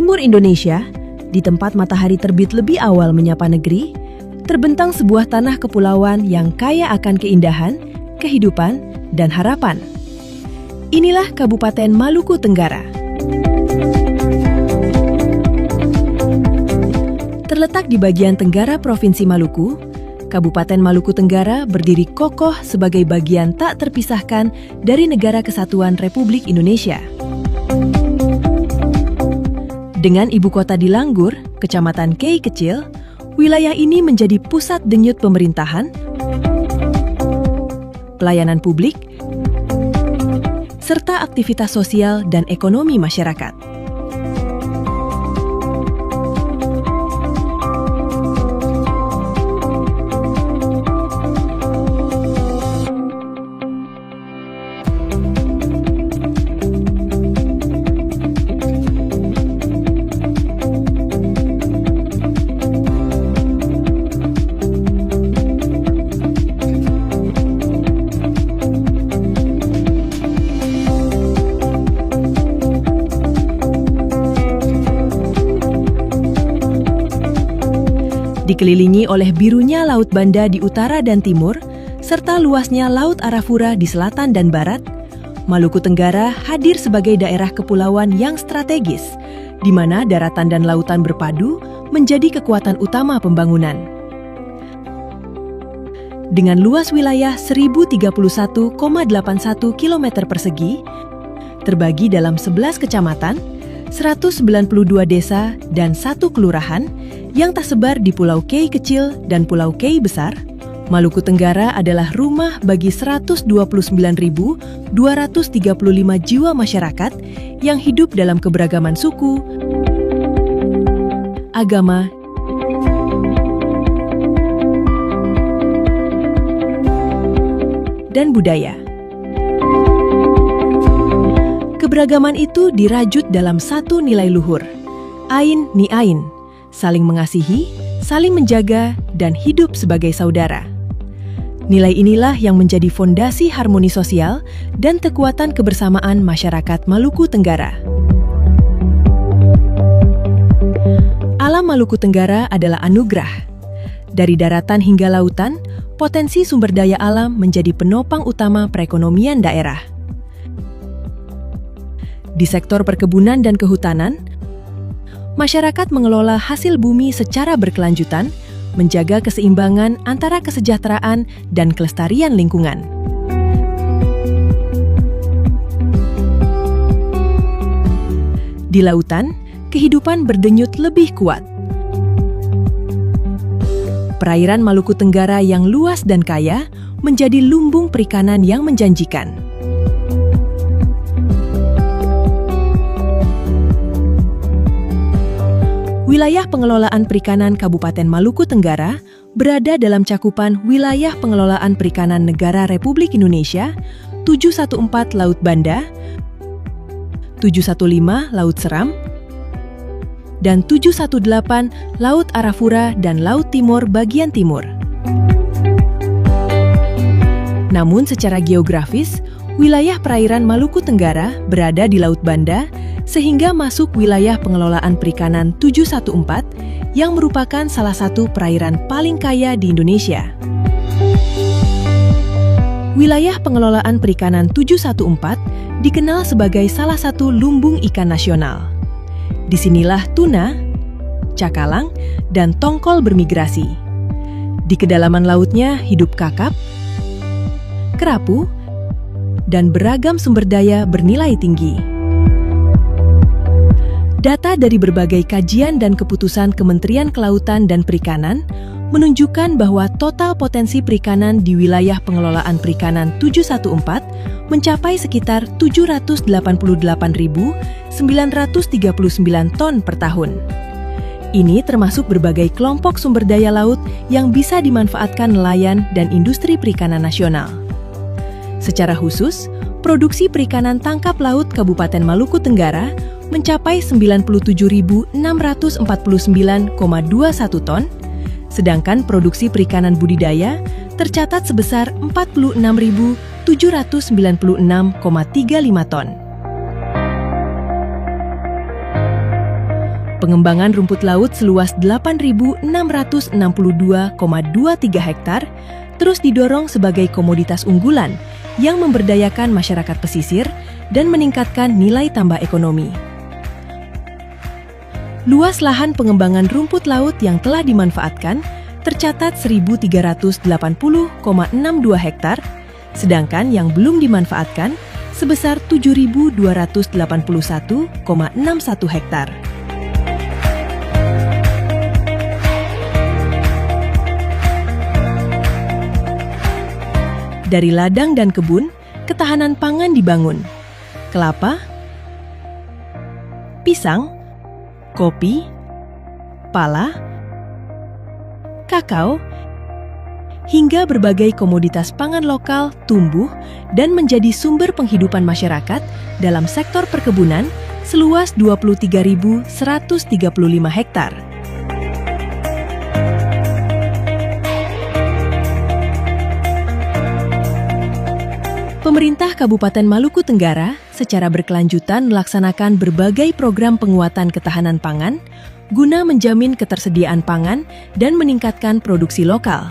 timur Indonesia, di tempat matahari terbit lebih awal menyapa negeri, terbentang sebuah tanah kepulauan yang kaya akan keindahan, kehidupan, dan harapan. Inilah Kabupaten Maluku Tenggara. Terletak di bagian tenggara Provinsi Maluku, Kabupaten Maluku Tenggara berdiri kokoh sebagai bagian tak terpisahkan dari Negara Kesatuan Republik Indonesia. Dengan ibu kota di Langgur, Kecamatan Kei Kecil, wilayah ini menjadi pusat denyut pemerintahan, pelayanan publik, serta aktivitas sosial dan ekonomi masyarakat. Dikelilingi oleh birunya Laut Banda di utara dan timur, serta luasnya Laut Arafura di selatan dan barat, Maluku Tenggara hadir sebagai daerah kepulauan yang strategis, di mana daratan dan lautan berpadu menjadi kekuatan utama pembangunan. Dengan luas wilayah 1031,81 km persegi, terbagi dalam 11 kecamatan, 192 desa, dan 1 kelurahan yang tersebar di Pulau Kei Kecil dan Pulau Kei Besar, Maluku Tenggara adalah rumah bagi 129.235 jiwa masyarakat yang hidup dalam keberagaman suku, agama, dan budaya. Keberagaman itu dirajut dalam satu nilai luhur, Ain ni Ain, saling mengasihi, saling menjaga, dan hidup sebagai saudara. Nilai inilah yang menjadi fondasi harmoni sosial dan kekuatan kebersamaan masyarakat Maluku Tenggara. Alam Maluku Tenggara adalah anugerah. Dari daratan hingga lautan, potensi sumber daya alam menjadi penopang utama perekonomian daerah. Di sektor perkebunan dan kehutanan, masyarakat mengelola hasil bumi secara berkelanjutan, menjaga keseimbangan antara kesejahteraan dan kelestarian lingkungan. Di lautan, kehidupan berdenyut lebih kuat. Perairan Maluku Tenggara yang luas dan kaya menjadi lumbung perikanan yang menjanjikan. Wilayah pengelolaan perikanan Kabupaten Maluku Tenggara berada dalam cakupan Wilayah Pengelolaan Perikanan Negara Republik Indonesia 714 Laut Banda, 715 Laut Seram, dan 718 Laut Arafura dan Laut Timur bagian timur. Namun secara geografis, wilayah perairan Maluku Tenggara berada di Laut Banda sehingga masuk wilayah pengelolaan perikanan 714 yang merupakan salah satu perairan paling kaya di Indonesia. Wilayah pengelolaan perikanan 714 dikenal sebagai salah satu lumbung ikan nasional. Disinilah tuna, cakalang, dan tongkol bermigrasi. Di kedalaman lautnya hidup kakap, kerapu, dan beragam sumber daya bernilai tinggi. Data dari berbagai kajian dan keputusan Kementerian Kelautan dan Perikanan menunjukkan bahwa total potensi perikanan di wilayah pengelolaan perikanan 714 mencapai sekitar 788.939 ton per tahun. Ini termasuk berbagai kelompok sumber daya laut yang bisa dimanfaatkan nelayan dan industri perikanan nasional. Secara khusus, produksi perikanan tangkap laut Kabupaten Maluku Tenggara mencapai 97.649,21 ton, sedangkan produksi perikanan budidaya tercatat sebesar 46.796,35 ton. pengembangan rumput laut seluas 8.662,23 hektar terus didorong sebagai komoditas unggulan yang memberdayakan masyarakat pesisir dan meningkatkan nilai tambah ekonomi. Luas lahan pengembangan rumput laut yang telah dimanfaatkan tercatat 1.380,62 hektar, sedangkan yang belum dimanfaatkan sebesar 7.281,61 hektar. Dari ladang dan kebun, ketahanan pangan dibangun. Kelapa, pisang, kopi, pala, kakao, hingga berbagai komoditas pangan lokal tumbuh dan menjadi sumber penghidupan masyarakat dalam sektor perkebunan seluas 23.135 hektar. Pemerintah Kabupaten Maluku Tenggara secara berkelanjutan melaksanakan berbagai program penguatan ketahanan pangan guna menjamin ketersediaan pangan dan meningkatkan produksi lokal.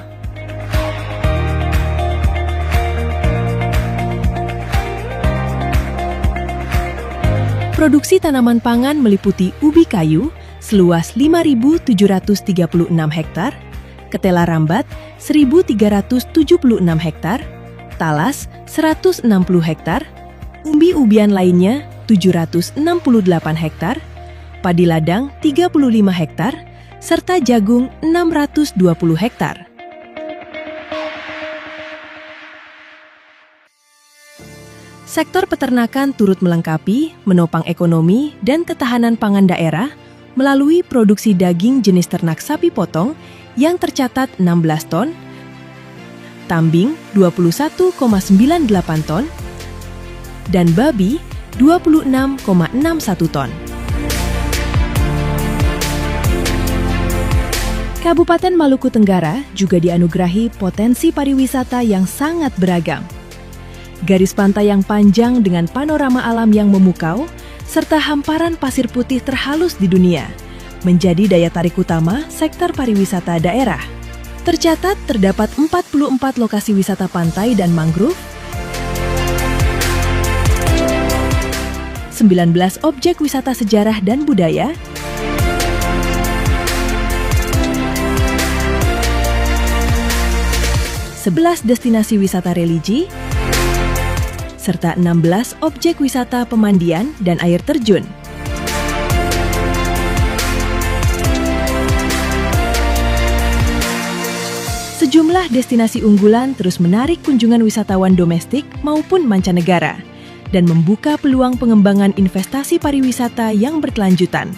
Produksi tanaman pangan meliputi ubi kayu seluas 5.736 hektar, ketela rambat 1.376 hektar, talas 160 hektar, umbi-ubian lainnya 768 hektar, padi ladang 35 hektar, serta jagung 620 hektar. Sektor peternakan turut melengkapi, menopang ekonomi dan ketahanan pangan daerah melalui produksi daging jenis ternak sapi potong yang tercatat 16 ton, kambing 21,98 ton, dan babi 26,61 ton. Kabupaten Maluku Tenggara juga dianugerahi potensi pariwisata yang sangat beragam. Garis pantai yang panjang dengan panorama alam yang memukau, serta hamparan pasir putih terhalus di dunia, menjadi daya tarik utama sektor pariwisata daerah. Tercatat terdapat 44 lokasi wisata pantai dan mangrove, 19 objek wisata sejarah dan budaya, 11 destinasi wisata religi, serta 16 objek wisata pemandian dan air terjun. Sejumlah destinasi unggulan terus menarik kunjungan wisatawan domestik maupun mancanegara dan membuka peluang pengembangan investasi pariwisata yang berkelanjutan.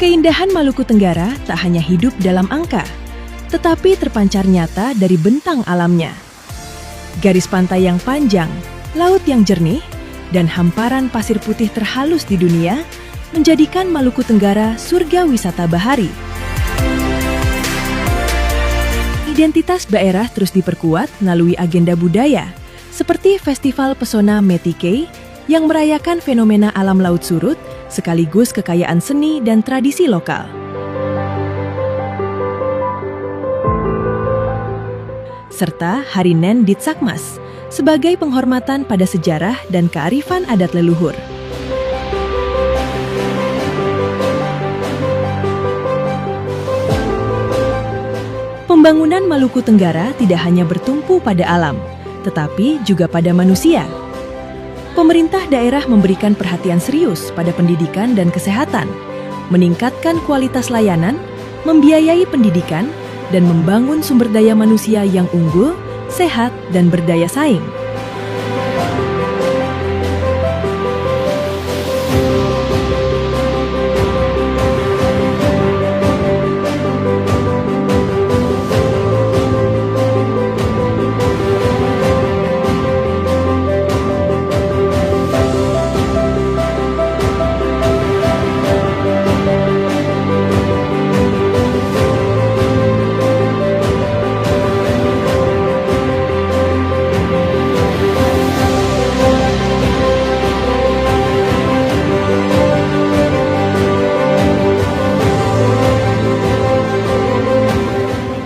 Keindahan Maluku Tenggara tak hanya hidup dalam angka, tetapi terpancar nyata dari bentang alamnya. Garis pantai yang panjang, laut yang jernih, dan hamparan pasir putih terhalus di dunia menjadikan Maluku Tenggara surga wisata bahari. Identitas daerah terus diperkuat melalui agenda budaya, seperti Festival Pesona Metikei yang merayakan fenomena alam laut surut sekaligus kekayaan seni dan tradisi lokal. Serta Hari Nen Ditsakmas sebagai penghormatan pada sejarah dan kearifan adat leluhur. Pembangunan Maluku Tenggara tidak hanya bertumpu pada alam, tetapi juga pada manusia. Pemerintah daerah memberikan perhatian serius pada pendidikan dan kesehatan, meningkatkan kualitas layanan, membiayai pendidikan, dan membangun sumber daya manusia yang unggul, sehat, dan berdaya saing.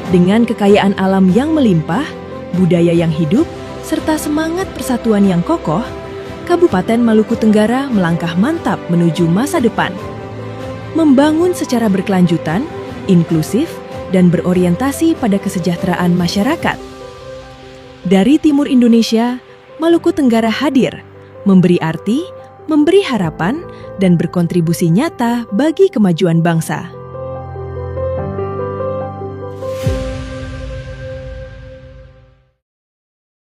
Dengan kekayaan alam yang melimpah, budaya yang hidup, serta semangat persatuan yang kokoh, Kabupaten Maluku Tenggara melangkah mantap menuju masa depan. Membangun secara berkelanjutan, inklusif, dan berorientasi pada kesejahteraan masyarakat. Dari timur Indonesia, Maluku Tenggara hadir, memberi arti, memberi harapan, dan berkontribusi nyata bagi kemajuan bangsa.